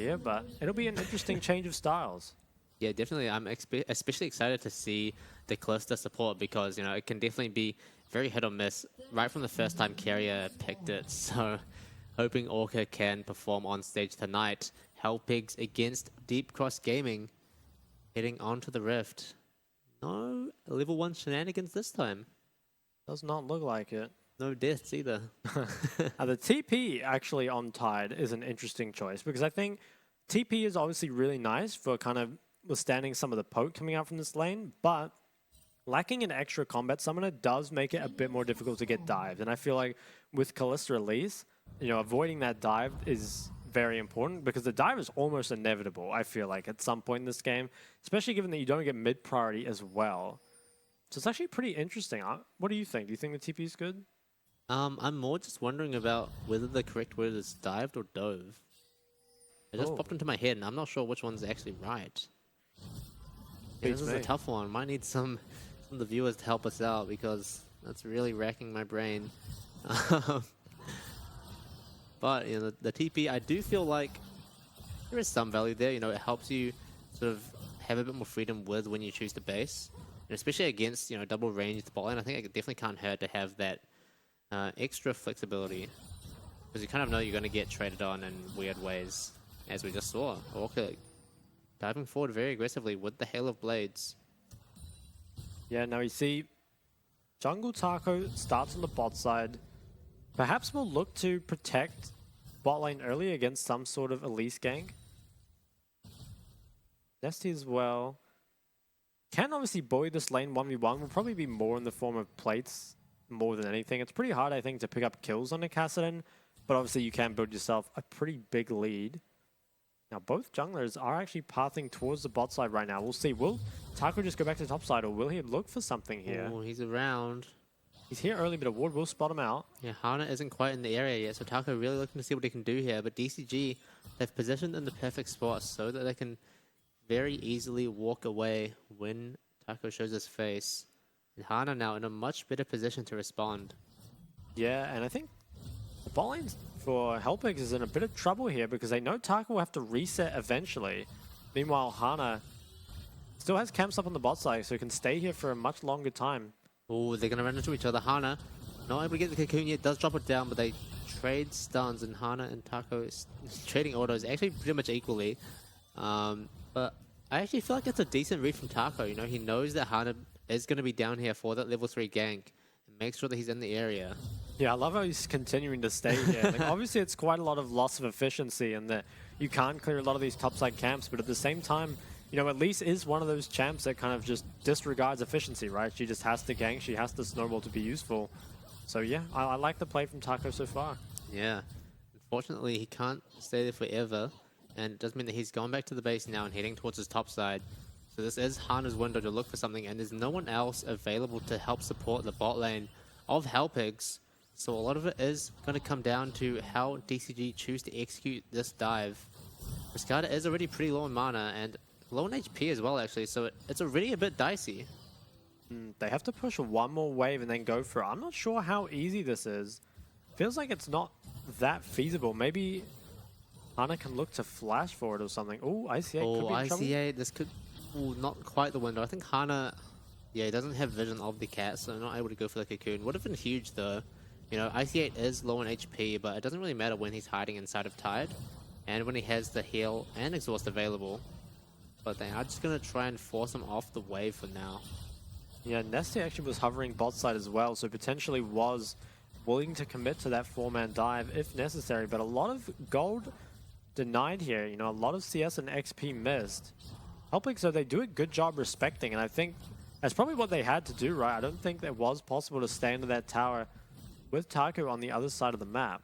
here, but it'll be an interesting change of styles. Yeah, definitely. I'm especially excited to see the cluster support because, you know, it can definitely be very hit or miss right from the first time Carrier picked it. So hoping Orca can perform on stage tonight. Hellpigs against Deep Cross Gaming heading on to the Rift. No level 1 shenanigans this time. Does not look like it. No deaths either. The TP actually on Tide is an interesting choice because I think TP is obviously really nice for kind of withstanding some of the poke coming out from this lane, but lacking an extra combat summoner does make it a bit more difficult to get dived. And I feel like with Kalista release, you know, avoiding that dive is very important because the dive is almost inevitable, I feel like, at some point in this game, especially given that you don't get mid priority as well. So it's actually pretty interesting. What do you think? Do you think the TP is good? I'm more just wondering about whether the correct word is dived or dove. It just popped into my head, and I'm not sure which one's actually right. Yeah, this is a tough one. Might need some of the viewers to help us out because that's really racking my brain. But you know, the TP, I do feel like there is some value there. You know, it helps you sort of have a bit more freedom with when you choose to base, and especially against, you know, double ranged bot lane. I think it definitely can't hurt to have that extra flexibility because you kind of know you're going to get traded on in weird ways, as we just saw. Orca diving forward very aggressively with the Hail of Blades. Yeah, now you see Jungle Taco starts on the bot side. Perhaps we'll look to protect bot lane early against some sort of Elise gank. Nesty as well. Can obviously bully this lane 1v1. Will probably be more in the form of plates more than anything. It's pretty hard, I think, to pick up kills on a Kassadin, but obviously you can build yourself a pretty big lead. Now, both junglers are actually pathing towards the bot side right now. We'll see. Will Taco just go back to the top side, or will he look for something here? Oh, he's around. He's here early, but a ward will spot him out. Yeah, Hana isn't quite in the area yet, so Taco really looking to see what he can do here. But DCG, they've positioned in the perfect spot so that they can very easily walk away when Taco shows his face. And Hana now in a much better position to respond. Yeah, and I think the bot lane for Hellpigs is in a bit of trouble here because they know Taco will have to reset eventually. Meanwhile, Hana still has camps up on the bot side, so he can stay here for a much longer time. Oh, they're going to run into each other. Hana not able to get the cocoon yet, does drop it down, but they trade stuns, and Hana and Taco is trading autos actually pretty much equally. But I actually feel like it's a decent read from Taco. You know, he knows that Hana is going to be down here for that level 3 gank and makes sure that he's in the area. Yeah, I love how he's continuing to stay here. Like, obviously, it's quite a lot of loss of efficiency and that you can't clear a lot of these topside camps, but at the same time, you know, Elise is one of those champs that kind of just disregards efficiency, right? She just has to gank, she has to snowball to be useful. So yeah, I like the play from Taco so far. Yeah. Unfortunately, he can't stay there forever, and it does mean that he's going back to the base now and heading towards his top side. So this is Hana's window to look for something, and there's no one else available to help support the bot lane of Hellpigs. So a lot of it is going to come down to how DCG choose to execute this dive. Muscada is already pretty low in mana and low in HP as well, actually, so it's already a bit dicey. They have to push one more wave and then go for it. I'm not sure how easy this is. Feels like it's not that feasible. Maybe Hana can look to flash for it or something. Oh, ICA could be in trouble. ICA, this could... Ooh, not quite the window. I think Hana... Yeah, he doesn't have vision of the cat, so not able to go for the cocoon. Would have been huge, though. You know, IC8 is low in HP, but it doesn't really matter when he's hiding inside of Tide, and when he has the heal and exhaust available. But they are just going to try and force him off the wave for now. Yeah, Nesty actually was hovering bot side as well, so potentially was willing to commit to that 4-man dive if necessary, but a lot of gold denied here. You know, a lot of CS and XP missed. Hellpigs, so they do a good job respecting, and I think that's probably what they had to do, right? I don't think it was possible to stay under that tower with Taco on the other side of the map.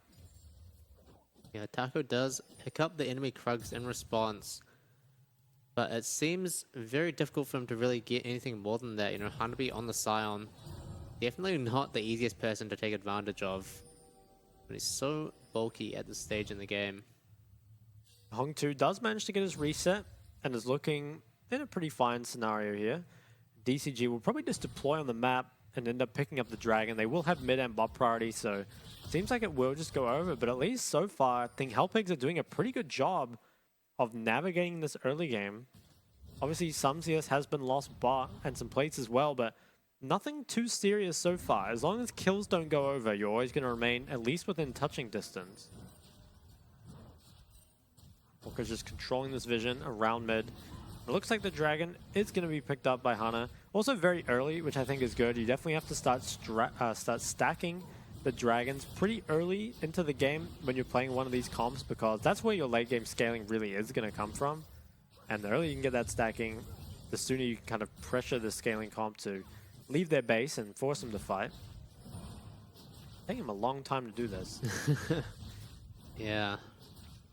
Yeah, Taco does pick up the enemy Krugs in response, but it seems very difficult for him to really get anything more than that. You know, Hanabi on the Scion, definitely not the easiest person to take advantage of, but he's so bulky at this stage in the game. Hong2 does manage to get his reset and is looking in a pretty fine scenario here. DCG will probably just deploy on the map and end up picking up the dragon. They will have mid and bot priority, so it seems like it will just go over, but at least so far, I think Hellpigs are doing a pretty good job of navigating this early game. Obviously, some CS has been lost bot and some plates as well, but nothing too serious so far. As long as kills don't go over, you're always going to remain at least within touching distance. Walker's just controlling this vision around mid. It looks like the dragon is going to be picked up by Hana. Also very early, which I think is good. You definitely have to start stacking the dragons pretty early into the game when you're playing one of these comps, because that's where your late game scaling really is going to come from. And the earlier you can get that stacking, the sooner you can kind of pressure the scaling comp to leave their base and force them to fight. Taking him a long time to do this. Yeah.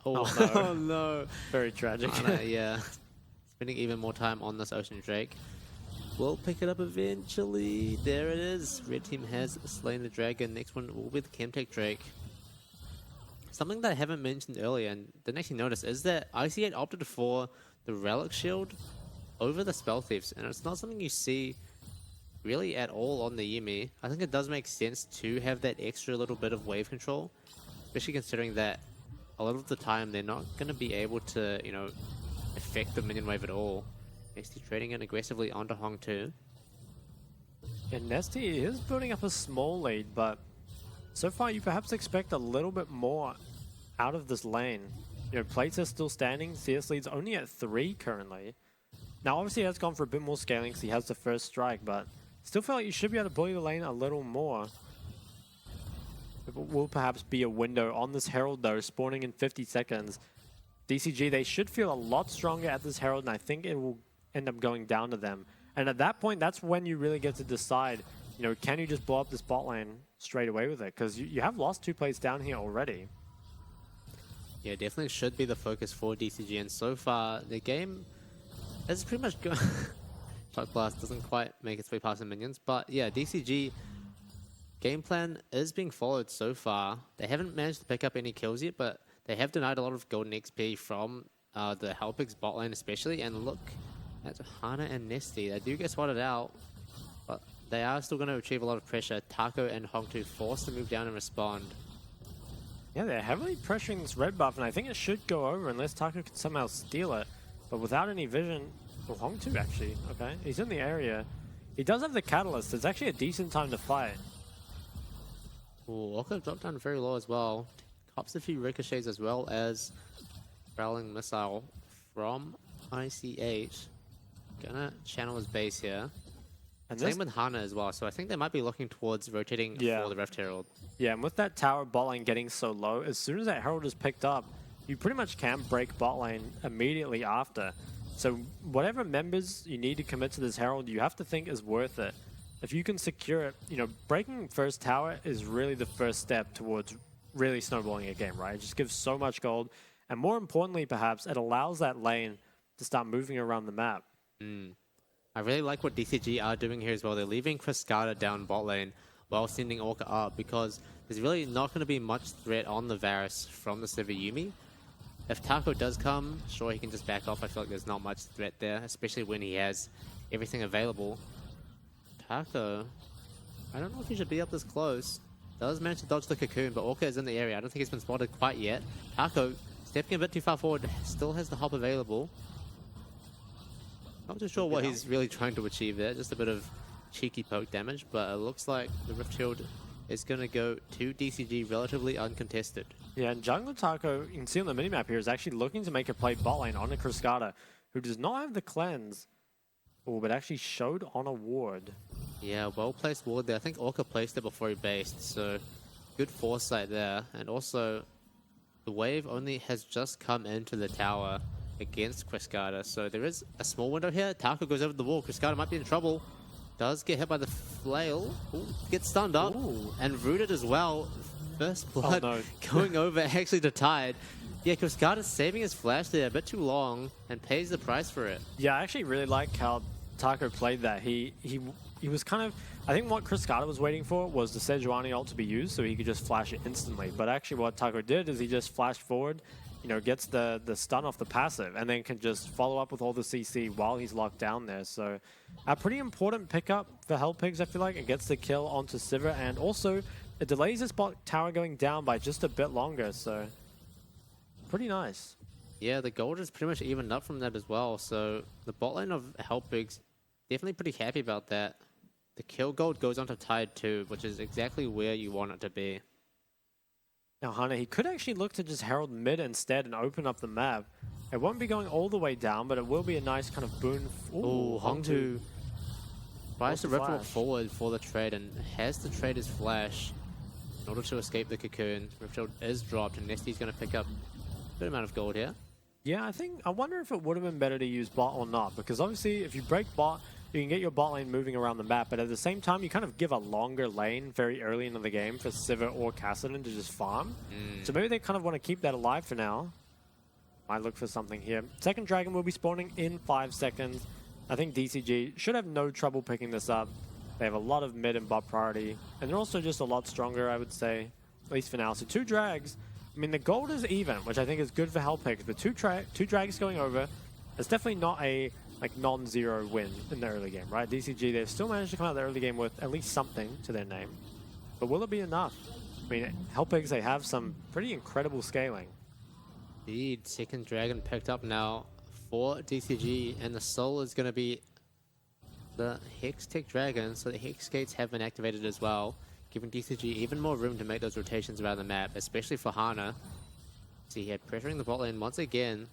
Oh, no. Oh no. Very tragic. Yeah. Spending even more time on this Ocean Drake. We'll pick it up eventually. There it is. Red team has slain the dragon. Next one will be the Chemtech Drake. Something that I haven't mentioned earlier and didn't actually notice is that IC8 opted for the Relic Shield over the Spell Thieves. And it's not something you see really at all on the Yuumi. I think it does make sense to have that extra little bit of wave control, especially considering that a lot of the time they're not going to be able to, you know, affect the minion wave at all. Nesty trading in aggressively onto Hong 2. And Nesty is building up a small lead, but so far you perhaps expect a little bit more out of this lane. You know, plates are still standing. CS lead's only at 3 currently. Now obviously he has gone for a bit more scaling because he has the first strike, but still feel like you should be able to bully the lane a little more. It will perhaps be a window on this Herald though, spawning in 50 seconds. DCG, they should feel a lot stronger at this Herald, and I think it will end up going down to them. And at that point, that's when you really get to decide, you know, can you just blow up this bot lane straight away with it? Because you have lost 2 plates down here already. Yeah, definitely should be the focus for DCG, and so far the game has pretty much gone. Shock Blast doesn't quite make its way past the minions, but yeah, DCG game plan is being followed so far. They haven't managed to pick up any kills yet, but they have denied a lot of golden XP from the Helpix bot lane especially, and look at Hana and Nesty. They do get spotted out, but they are still going to achieve a lot of pressure. Taco and Hong2 forced to move down and respond. Yeah, they're heavily pressuring this red buff, and I think it should go over unless Taco can somehow steal it. But without any vision, well, Hong2 actually, okay, he's in the area. He does have the catalyst. It's actually a decent time to fight. Ooh, Orca dropped down very low as well. Cops a few ricochets as well as Growling Missile from IC8. Gonna channel his base here. And same with Hana as well, so I think they might be looking towards rotating for the Rift Herald. Yeah, and with that tower bot lane getting so low, as soon as that Herald is picked up, you pretty much can break bot lane immediately after. So whatever members you need to commit to this Herald, you have to think is worth it. If you can secure it, you know, breaking first tower is really the first step towards really snowballing a game, right? It just gives so much gold. And more importantly, perhaps, it allows that lane to start moving around the map. I really like what DCG are doing here as well. They're leaving Cascada down bot lane while sending Orca up, because there's really not going to be much threat on the Varus from the Sivir Yuumi. If Taco does come, sure, he can just back off. I feel like there's not much threat there, especially when he has everything available. Taco, I don't know if he should be up this close. Does manage to dodge the cocoon, but Orca is in the area. I don't think he's been spotted quite yet. Taco, stepping a bit too far forward, still has the hop available. Not too sure what he's really trying to achieve there. Just a bit of cheeky poke damage, but it looks like the Rift Shield is going to go to DCG relatively uncontested. Yeah, and Jungle Taco, you can see on the minimap here, is actually looking to make a play bot lane on a Cascada, who does not have the cleanse, but actually showed on a ward. Yeah, well-placed ward there. I think Orca placed it before he based, so good foresight there. And also, the wave only has just come into the tower against Cascada, so there is a small window here. Taco goes over the wall. Cascada might be in trouble. Does get hit by the flail. Ooh, gets stunned up. Ooh. And rooted as well. First blood going over actually to Tide. Yeah, Cascada's saving his flash there a bit too long and pays the price for it. Yeah, I actually really like how Taco played that. He was kind of, I think what Cascada was waiting for was the Sejuani ult to be used so he could just flash it instantly. But actually what Taco did is he just flashed forward, you know, gets the stun off the passive, and then can just follow up with all the CC while he's locked down there. So a pretty important pickup for Hellpigs, I feel like. It gets the kill onto Sivir, and also it delays this bot tower going down by just a bit longer, so pretty nice. Yeah, the gold is pretty much evened up from that as well. So the bot lane of Helpig's definitely pretty happy about that. The kill gold goes onto Tide too, which is exactly where you want it to be. Now, Hana, he could actually look to just herald mid instead and open up the map. It won't be going all the way down, but it will be a nice kind of boon. Ooh, Hongtu tries to ripple flash. forward for the trade and has the trader's flash in order to escape the cocoon. Riptide is dropped and Nesty's going to pick up a good amount of gold here. Yeah, I wonder if it would have been better to use bot or not, because obviously if you break bot, you can get your bot lane moving around the map, but at the same time, you kind of give a longer lane very early into the game for Sivir or Kassadin to just farm. So maybe they kind of want to keep that alive for now. Might look for something here. Second dragon will be spawning in 5 seconds. I think DCG should have no trouble picking this up. They have a lot of mid and bot priority, and they're also just a lot stronger, I would say, at least for now. So 2 drags. I mean, the gold is even, which I think is good for Helpix, but two drags going over, it's definitely not a non-zero win in the early game, right? DCG, they've still managed to come out of the early game with at least something to their name. But will it be enough? I mean, Helpix, they have some pretty incredible scaling. Indeed, second dragon picked up now for DCG, and the soul is going to be the Hex Tech Dragon, so the Hex Gates have been activated as well, giving DCG even more room to make those rotations around the map, especially for Hana. See here, pressuring the bot lane once again,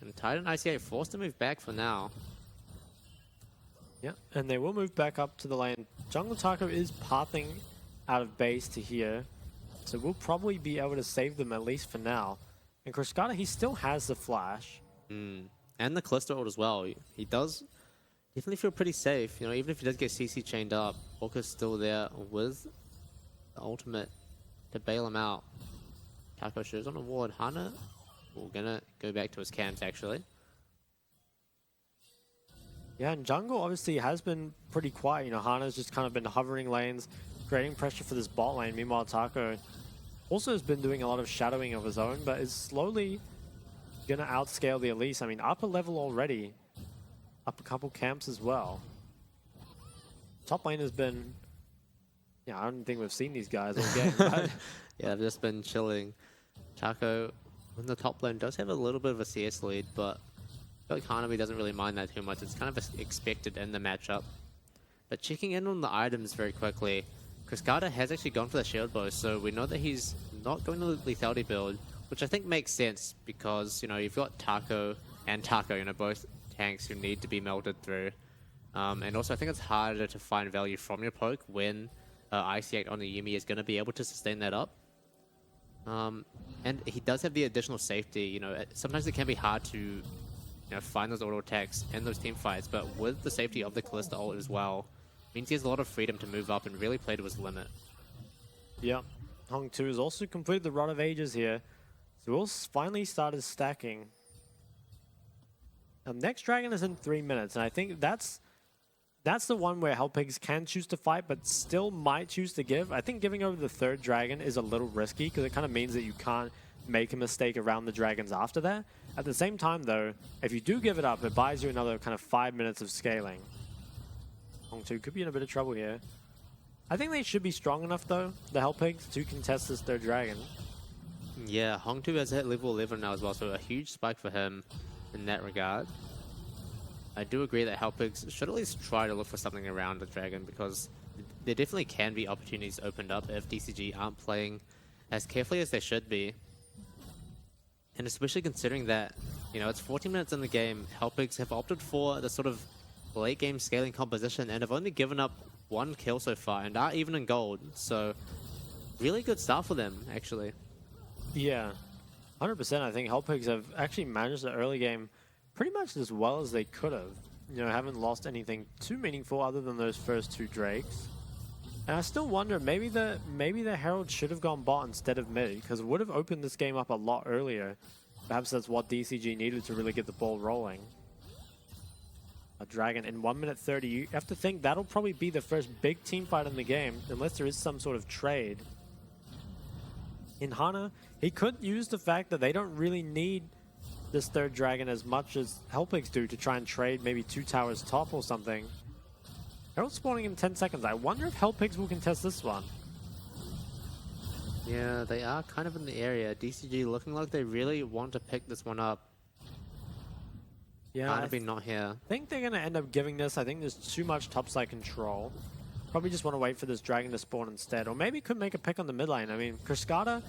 and Tide and ICA forced to move back for now. Yeah, and they will move back up to the lane. Jungle Taco is pathing out of base to here, so we'll probably be able to save them at least for now. And Krishkata, he still has the flash. And the Callisto ult as well. He does definitely feel pretty safe. You know, even if he does get CC chained up, Orca's still there with the ultimate to bail him out. Taco shows on a ward. Hana, we're gonna go back to his camps actually. Yeah, and jungle obviously has been pretty quiet. You know, Hana's just kind of been hovering lanes, creating pressure for this bot lane. Meanwhile, Taco also has been doing a lot of shadowing of his own, but is slowly gonna outscale the Elise. I mean, upper level already. Up a couple camps as well. Top lane has been... Yeah, I don't think we've seen these guys all game. But Yeah, they've just been chilling. Taco in the top lane does have a little bit of a CS lead, but I feel like Hanabi doesn't really mind that too much. It's kind of expected in the matchup. But checking in on the items very quickly, Krishkata has actually gone for the shield bow, so we know that he's not going to the lethality build, which I think makes sense because, you know, you've got Taco and Taco, you know, both tanks who need to be melted through. And also I think it's harder to find value from your poke when IC8 on the Yuumi is going to be able to sustain that up. And he does have the additional safety. You know, sometimes it can be hard to, you know, find those auto attacks in those team fights, but with the safety of the Callisto ult as well, means he has a lot of freedom to move up and really play to his limit. yeah, Hong 2 has also completed the Rod of Ages here. So we'll finally started stacking. Next dragon is in 3 minutes, and I think that's the one where Helpigs can choose to fight, but still might choose to give. I think giving over the third dragon is a little risky, because it kind of means that you can't make a mistake around the dragons after that. At the same time, though, if you do give it up, it buys you another kind of 5 minutes of scaling. Hong 2 could be in a bit of trouble here. I think they should be strong enough, though, the Helpigs, to contest this third dragon. Yeah, Hongtu has hit level 11 now as well, so a huge spike for him in that regard. I do agree that Helpigs should at least try to look for something around the dragon, because there definitely can be opportunities opened up if DCG aren't playing as carefully as they should be. And especially considering that, you know, it's 14 minutes in the game, Helpigs have opted for the sort of late game scaling composition and have only given up 1 kill so far and are even in gold. So really good start for them, actually. Yeah, 100%. I think Helpigs have actually managed the early game pretty much as well as they could have. You know, haven't lost anything too meaningful other than those first 2 Drakes. And I still wonder, maybe the Herald should have gone bot instead of mid, because it would have opened this game up a lot earlier. Perhaps that's what DCG needed to really get the ball rolling. A dragon in 1 minute 30. You have to think that'll probably be the first big team fight in the game, unless there is some sort of trade. In Hana, he could use the fact that they don't really need this third dragon as much as Helpigs do to try and trade maybe 2 towers top or something. Herald spawning in 10 seconds. I wonder if Helpigs will contest this one. Yeah, they are kind of in the area. DCG looking like they really want to pick this one up. Yeah, Hanabi not here. I think they're going to end up giving this. I think there's too much topside control. Probably just want to wait for this dragon to spawn instead. Or maybe could make a pick on the mid lane. I mean, Kriskata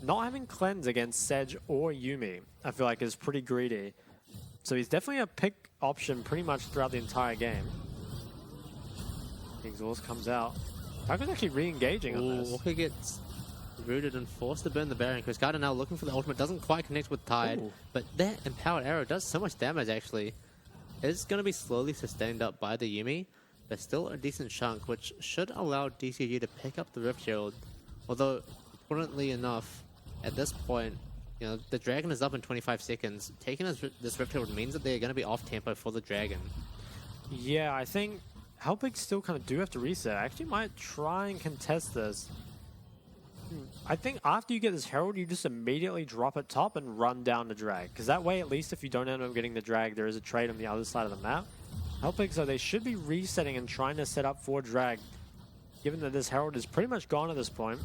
not having cleanse against Sedge or Yuumi, I feel like is pretty greedy. So he's definitely a pick option pretty much throughout the entire game. Exhaust comes out. Taco's actually re-engaging on this. Walker gets rooted and forced to burn the Baron. Kriskata now looking for the ultimate. Doesn't quite connect with Tide. Ooh. But that empowered arrow does so much damage, actually. It's going to be slowly sustained up by the Yuumi. But still a decent chunk, which should allow DCG to pick up the Rift Shield. Although, importantly enough, at this point, you know, the Dragon is up in 25 seconds. Taking this Rift Shield means that they're going to be off-tempo for the Dragon. Yeah, I think Helpix still kind of do have to reset. I actually might try and contest this. I think after you get this Herald, you just immediately drop it top and run down the drag. Because that way, at least if you don't end up getting the drag, there is a trade on the other side of the map. Helpix, so they should be resetting and trying to set up for drag, given that this Herald is pretty much gone at this point.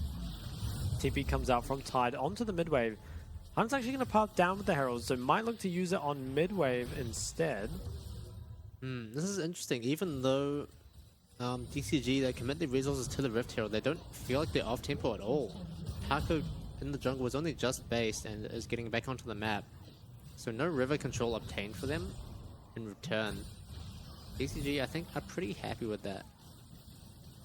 TP comes out from Tide onto the mid-wave. Hunt's actually going to path down with the Herald, so might look to use it on mid-wave instead. This is interesting. Even though DCG, they commit their resources to the Rift Herald, they don't feel like they're off-tempo at all. Taco in the jungle was only just based and is getting back onto the map. So no river control obtained for them in return. DCG, I think, are pretty happy with that.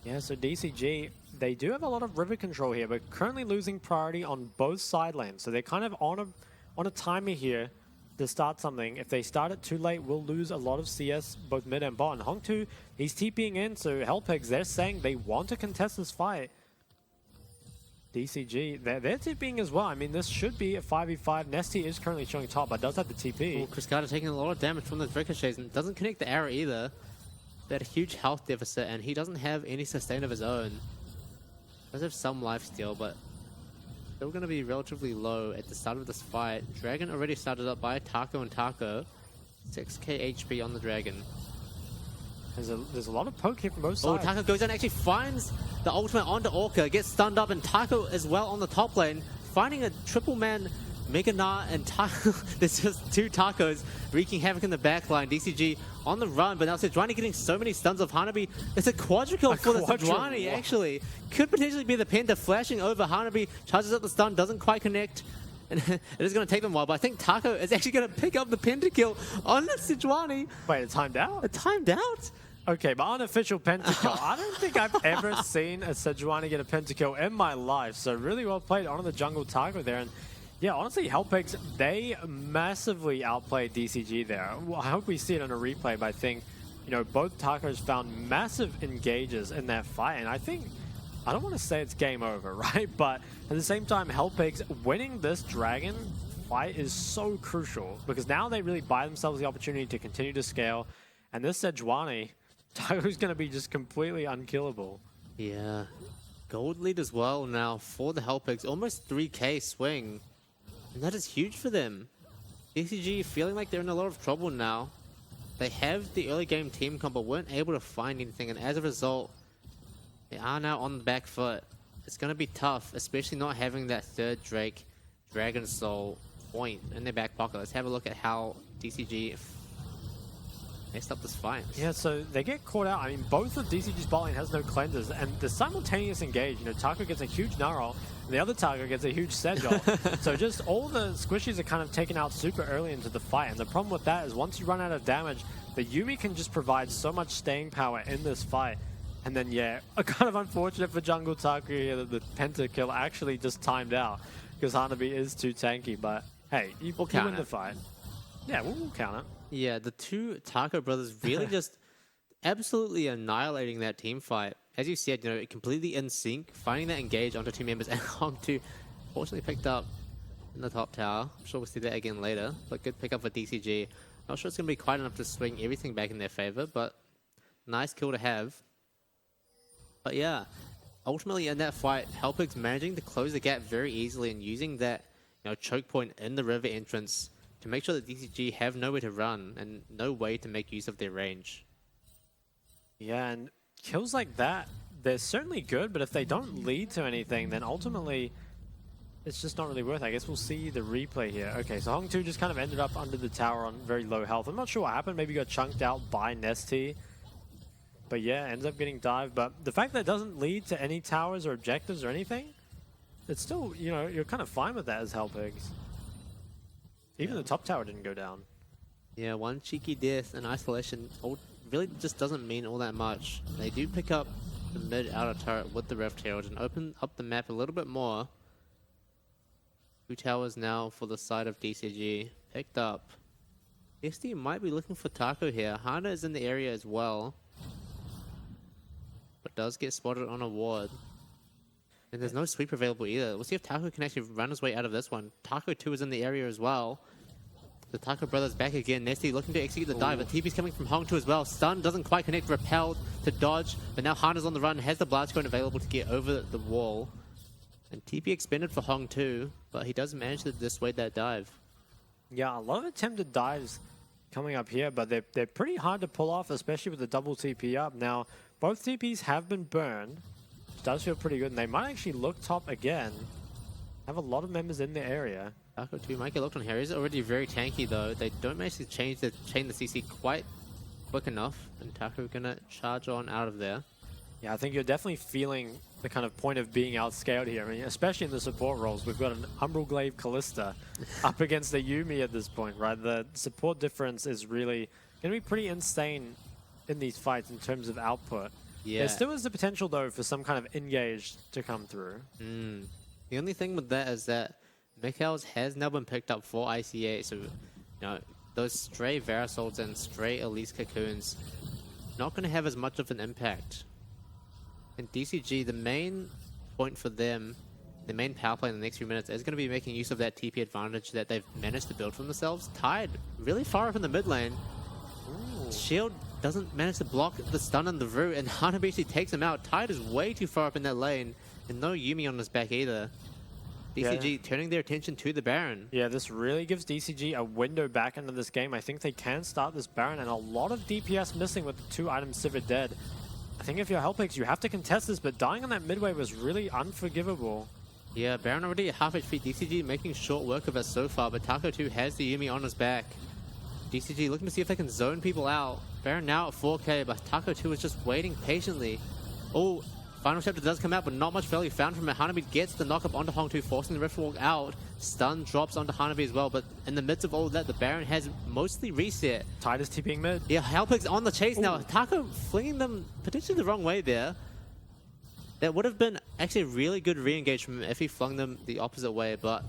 Yeah, so DCG, they do have a lot of river control here, but currently losing priority on both side lanes. So they're kind of on a timer here to start something. If they start it too late, we'll lose a lot of CS, both mid and bot. And Hong2, he's TPing in, so Helpix, they're saying they want to contest this fight. DCG, they're TPing as well. I mean, this should be a 5v5. Nesty is currently showing top, but does have the TP. Well, Kriskata taking a lot of damage from the ricochets and doesn't connect the arrow either. They had a huge health deficit, and he doesn't have any sustain of his own. Does have some lifesteal, but still going to be relatively low at the start of this fight. Dragon already started up by Taco and Taco. 6k HP on the Dragon. There's a lot of poke here from both Oh, sides. Taco goes in, actually finds the ultimate onto Orca, gets stunned up, and Taco as well on the top lane, finding a triple man Mega Gnar and Taco. There's just two Tacos wreaking havoc in the backline. DCG on the run, but now Sejuani getting so many stuns of Hanabi. It's a quadra-kill for the Sejuani, actually. Could potentially be the Penta flashing over Hanabi, charges up the stun, doesn't quite connect. And it is going to take them a while, but I think Taco is actually going to pick up the pentakill on the Sejuani. Wait, it timed out? It timed out? Okay, but unofficial pentakill. I don't think I've ever seen a Sejuani get a pentakill in my life. So really well played on the jungle Taco there. And yeah, honestly, Helpix, they massively outplayed DCG there. Well, I hope we see it on a replay, but I think, you know, both Tacos found massive engages in that fight. And I think, I don't want to say it's game over, right? But at the same time, Helpix winning this Dragon fight is so crucial because now they really buy themselves the opportunity to continue to scale. And this Sejuani, Taco's going to be just completely unkillable. Yeah. Gold lead as well now for the Helpix. Almost 3k swing. And that is huge for them. DCG feeling like they're in a lot of trouble now. They have the early game team comp, but weren't able to find anything. And as a result, they are now on the back foot. It's going to be tough, especially not having that third Dragon Soul point in their back pocket. Let's have a look at how DCG messed up this fight. Yeah, so they get caught out. I mean, both of DCG's bot lane has no cleansers, and the simultaneous engage, you know, Taco gets a huge Gnarl, and the other Taco gets a huge Sedgel. So just all the squishies are kind of taken out super early into the fight, and the problem with that is once you run out of damage, the Yuumi can just provide so much staying power in this fight. And then, yeah, kind of unfortunate for Jungle Taco here that the pentakill actually just timed out because Hanabi is too tanky, but hey, you win the fight. Yeah, we'll count it. Yeah, the two Taco brothers really just absolutely annihilating that team fight. As you said, you know, completely in sync, finding that engage onto two members, and Hong2 fortunately picked up in the top tower. I'm sure we'll see that again later, but good pick up for DCG. Not sure it's going to be quite enough to swing everything back in their favor, but nice kill to have. But yeah, ultimately in that fight, Helpix managing to close the gap very easily and using that, you know, choke point in the river entrance to make sure that DCG have nowhere to run and no way to make use of their range. Yeah, and kills like that, they're certainly good, but if they don't lead to anything, then ultimately it's just not really worth it. I guess we'll see the replay here. Okay, so Hong 2 just kind of ended up under the tower on very low health. I'm not sure what happened. Maybe got chunked out by Nesty. But yeah, ends up getting dived. But the fact that it doesn't lead to any towers or objectives or anything, it's still, you know, you're kind of fine with that as Hellpigs. Even the top tower didn't go down. Yeah, one cheeky death in isolation really just doesn't mean all that much. They do pick up the mid-outer turret with the Rift Herald and open up the map a little bit more. 2 towers now for the side of DCG. Picked up. SD might be looking for Taco here. Hana is in the area as well. But does get spotted on a ward. And there's no sweep available either. We'll see if Taco can actually run his way out of this one. Taco 2 is in the area as well. The Taco brothers back again. Nesty looking to execute the dive, but TP's coming from Hong 2 as well. Stun doesn't quite connect. Repelled to dodge, but now Hana's on the run. Has the blast cone available to get over the wall. And TP expended for Hong 2, but he does manage to dissuade that dive. Yeah, a lot of attempted dives coming up here, but they're pretty hard to pull off, especially with the double TP up. Now, both TPs have been burned, which does feel pretty good, and they might actually look top again. Have a lot of members in the area. Taco 2 might get locked on here. He's already very tanky though. They don't manage to chain the CC quite quick enough, and Taco gonna charge on out of there. Yeah, I think you're definitely feeling the kind of point of being outscaled here. I mean, especially in the support roles. We've got an Umbral Glaive Callista up against a Yuumi at this point, right? The support difference is really going to be pretty insane in these fights in terms of output. Yeah. There still is the potential, though, for some kind of engage to come through. The only thing with that is that Mikhail's has now been picked up for ICA, so you know those stray Verasolts and stray Elise Cocoons not going to have as much of an impact. In DCG, the main point for them, the main power play in the next few minutes is going to be making use of that TP advantage that they've managed to build for themselves. Tide really far up in the mid lane. Shield doesn't manage to block the stun on the root, and Hana basically takes him out. Tide is way too far up in that lane, and no Yuumi on his back either. DCG turning their attention to the Baron. Yeah, this really gives DCG a window back into this game. I think they can start this Baron, and a lot of DPS missing with the 2 items Sivir dead. I think if you're Hellpigs, you have to contest this, but dying on that midway was really unforgivable. Yeah, Baron already at half HP. DCG making short work of it so far, but Taco 2 has the Yuumi on his back. DCG looking to see if they can zone people out. Baron now at 4k, but Taco 2 is just waiting patiently. Oh, Final Chapter does come out, but not much value found from it. Hanabi gets the knock-up onto Hong 2, forcing the Rift Walk out. Stun drops onto Hanabi as well, but in the midst of all of that, the Baron has mostly reset. Tide is TPing mid. Yeah, Hellpig's on the chase now. Taco flinging them potentially the wrong way there. That would have been actually a really good re-engage from him if he flung them the opposite way, but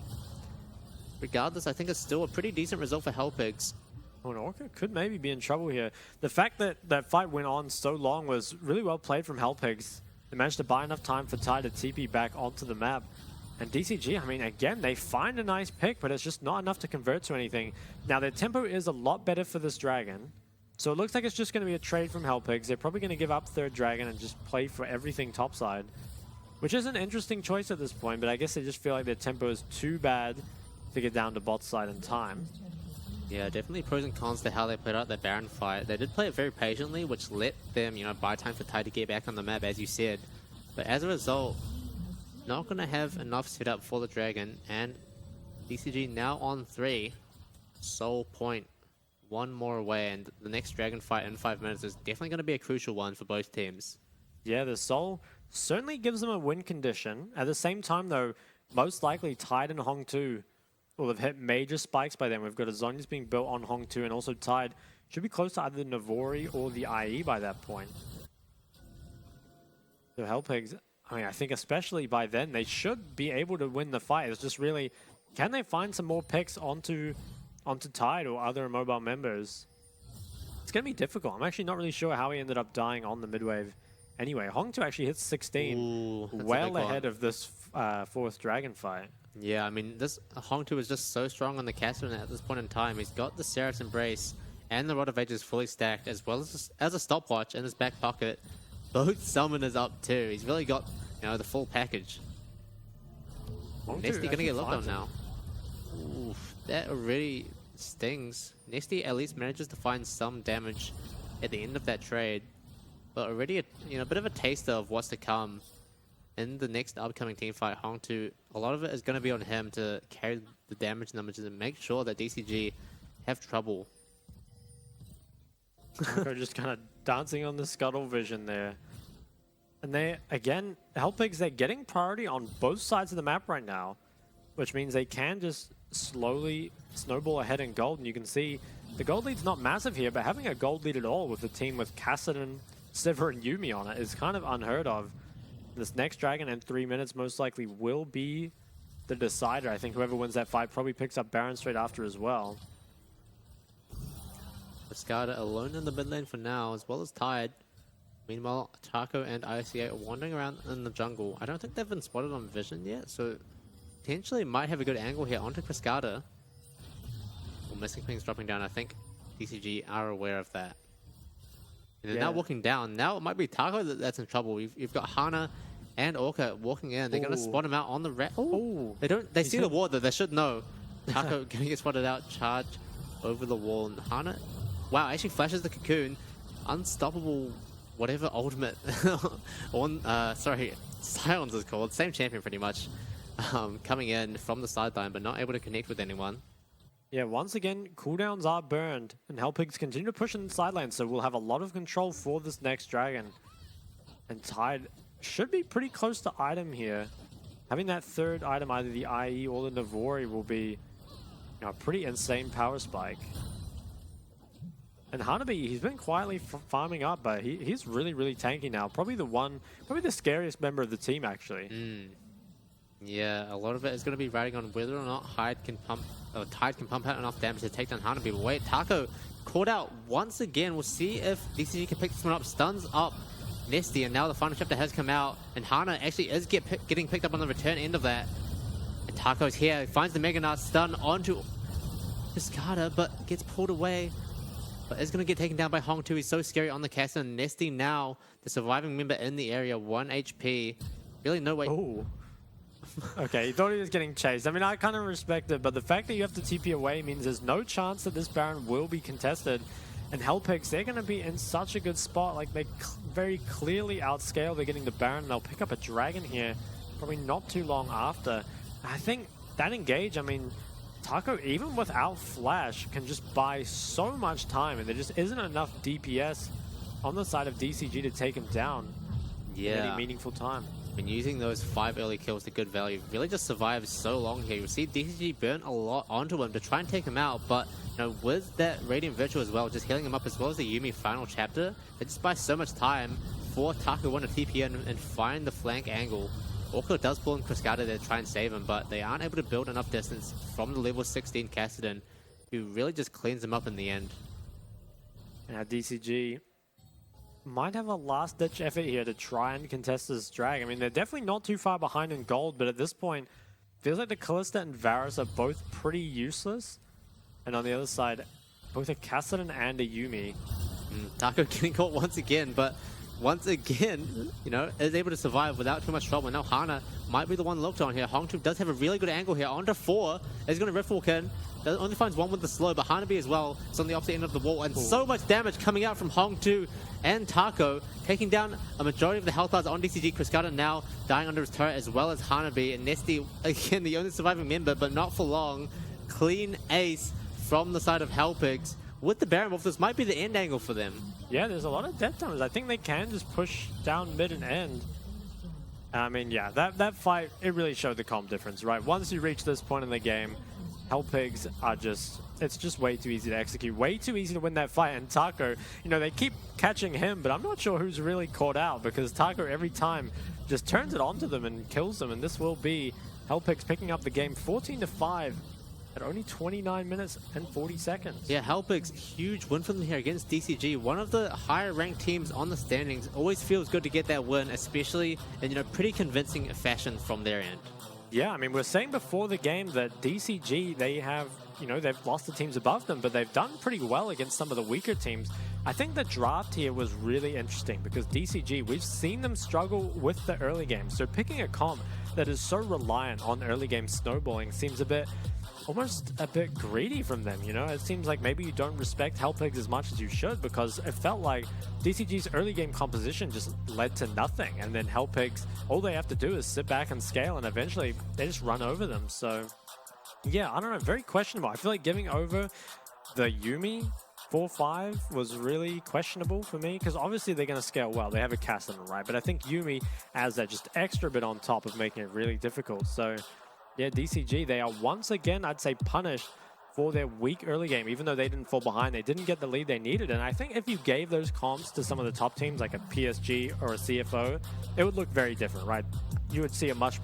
regardless, I think it's still a pretty decent result for Hellpigs. Oh, and Orca could maybe be in trouble here. The fact that that fight went on so long was really well played from Hellpigs. They managed to buy enough time for Tide to TP back onto the map. And DCG, I mean, again, they find a nice pick, but it's just not enough to convert to anything. Now, their tempo is a lot better for this Dragon. So it looks like it's just going to be a trade from Hellpigs. They're probably going to give up 3rd Dragon and just play for everything topside. Which is an interesting choice at this point, but I guess they just feel like their tempo is too bad to get down to bot side in time. Yeah, definitely pros and cons to how they played out that Baron fight. They did play it very patiently, which let them, you know, buy time for Tide to get back on the map, as you said. But as a result, not going to have enough set up for the Dragon, and DCG now on 3. Soul point, 1 more away, and the next Dragon fight in 5 minutes is definitely going to be a crucial one for both teams. Yeah, the Soul certainly gives them a win condition. At the same time, though, most likely Tide and Hong 2 will have hit major spikes by then. We've got a Zhonya's being built on Hong 2, and also Tide should be close to either Navori or the IE by that point. So Hellpigs, I mean, I think especially by then, they should be able to win the fight. It's just really, can they find some more picks onto Tide or other mobile members? It's going to be difficult. I'm actually not really sure how he ended up dying on the midwave. Anyway, Hong 2 actually hits 16, Ooh, well ahead of this 4th Dragon fight. Yeah, I mean, this Hong 2 is just so strong on the Catherine at this point in time. He's got the Seraph's Embrace and the Rod of Ages fully stacked, as well as a stopwatch in his back pocket. Both Summoners up too. He's really got, you know, the full package. Nesty gonna get locked on now. Oof, that already stings. Nesty at least manages to find some damage at the end of that trade, but already a bit of a taster of what's to come. in the next upcoming team fight, Hong2, a lot of it is going to be on him to carry the damage numbers and make sure that DCG have trouble. They're just kind of dancing on the scuttle vision there. And they, again, Hellpigs, they're getting priority on both sides of the map right now, which means they can just slowly snowball ahead in gold. And you can see the gold lead's not massive here, but having a gold lead at all with a team with Kassadin, Sivir, and Yuumi on it is kind of unheard of. This next dragon in 3 minutes most likely will be the decider. I think whoever wins that fight probably picks up Baron straight after as well. Cascada alone in the mid lane for now, as well as Tide. Meanwhile, Taco and ICA are wandering around in the jungle. I don't think they've been spotted on vision yet, so potentially might have a good angle here onto Cascada. Well, Missing Pink's dropping down. I think DCG are aware of that. And they're now walking down. Now it might be Taco that's in trouble. You've got Hana and Orca walking in. They're going to spot him out on the red. Oh, they don't. They see the ward though. They should know. Taco going to get spotted out. Charge over the wall. And Hana, wow, actually flashes the cocoon. Unstoppable, whatever ultimate. Sorry, Silence is called. Same champion pretty much. Coming in from the sideline, but not able to connect with anyone. Yeah, once again, cooldowns are burned, and Hellpigs continue to push in the sideline, so we'll have a lot of control for this next dragon. And Tide should be pretty close to item here. Having that third item, either the IE or the Navori, will be a pretty insane power spike. And Hanabi, he's been quietly farming up, but he's really, really tanky now. Probably the scariest member of the team, actually. Yeah, a lot of it is going to be riding on whether or not Tide can pump out enough damage to take down Hanabi. But wait, Taco caught out once again. We'll see if DCG can pick this one up. Stuns up Nesty, and now the final chapter has come out, and Hana actually is getting picked up on the return end of that. And Taco's here, finds the Mega Knot stun onto Cascada, but gets pulled away. But is going to get taken down by Hong2. He's so scary on the cast, and Nesty now, the surviving member in the area, 1 HP. Really no way. Ooh. Okay, he thought he was getting chased. I mean, I kind of respect it, but the fact that you have to TP away means there's no chance that this Baron will be contested. And Hellpigs, they're going to be in such a good spot. Like, they very clearly outscale. They're getting the Baron. They'll pick up a dragon here probably not too long after. I think that engage, I mean, Taco, even without Flash, can just buy so much time, and there just isn't enough DPS on the side of DCG to take him down in any meaningful time. Been using those 5 early kills to good value. Really just survives so long here. You see DCG burn a lot onto him to try and take him out, but with that Radiant Virtue as well, just healing him up, as well as the Yuumi final chapter, it just buys so much time for Taco to TP in and find the flank angle. Orca does pull in Cascada there to try and save him, but they aren't able to build enough distance from the level 16 Kassadin, who really just cleans him up in the end. Now DCG might have a last-ditch effort here to try and contest this drag. I mean, they're definitely not too far behind in gold, but at this point, feels like the Kalista and Varus are both pretty useless. And on the other side, both a Kassadin and a Yuumi. Taco getting caught once again, but once again, is able to survive without too much trouble. Now Hana might be the one looked on here. Hong2 does have a really good angle here. Onto 4. Is going to Riftwalk in. Only finds one with the slow, but Hanabi as well. It's on the opposite end of the wall, and so much damage coming out from Hong2 and Taco, taking down a majority of the health bars on DCG. Cascada now dying under his turret, as well as Hanabi. And Nesty, again, the only surviving member, but not for long. Clean ace from the side of Hellpigs. With the Baron Wolf, this might be the end angle for them. Yeah, there's a lot of death damage. I think they can just push down mid and end. I mean, yeah, that fight, it really showed the comp difference, right? Once you reach this point in the game, Hellpigs are it's just way too easy to execute, way too easy to win that fight. And Taco, they keep catching him, but I'm not sure who's really caught out, because Taco every time just turns it onto them and kills them. And this will be Hellpigs picking up the game 14-5 at only 29 minutes and 40 seconds. Yeah, Hellpigs, huge win from them here against DCG. One of the higher ranked teams on the standings. Always feels good to get that win, especially in pretty convincing fashion from their end. Yeah, I mean, we were saying before the game that DCG, they have, they've lost the teams above them, but they've done pretty well against some of the weaker teams. I think the draft here was really interesting because DCG, we've seen them struggle with the early game. So picking a comp that is so reliant on early game snowballing seems a bit almost a bit greedy from them, you know? It seems like maybe you don't respect Hellpigs as much as you should, because it felt like DCG's early game composition just led to nothing, and then Hellpigs, all they have to do is sit back and scale, and eventually they just run over them. So yeah, I don't know, very questionable. I feel like giving over the Yuumi 4-5 was really questionable for me, because obviously they're going to scale well. They have a cast on them, right? But I think Yuumi adds that just extra bit on top of making it really difficult. So yeah, DCG, they are once again, I'd say, punished for their weak early game. Even though they didn't fall behind, they didn't get the lead they needed. And I think if you gave those comps to some of the top teams like a PSG or a CFO, it would look very different, right? You would see a much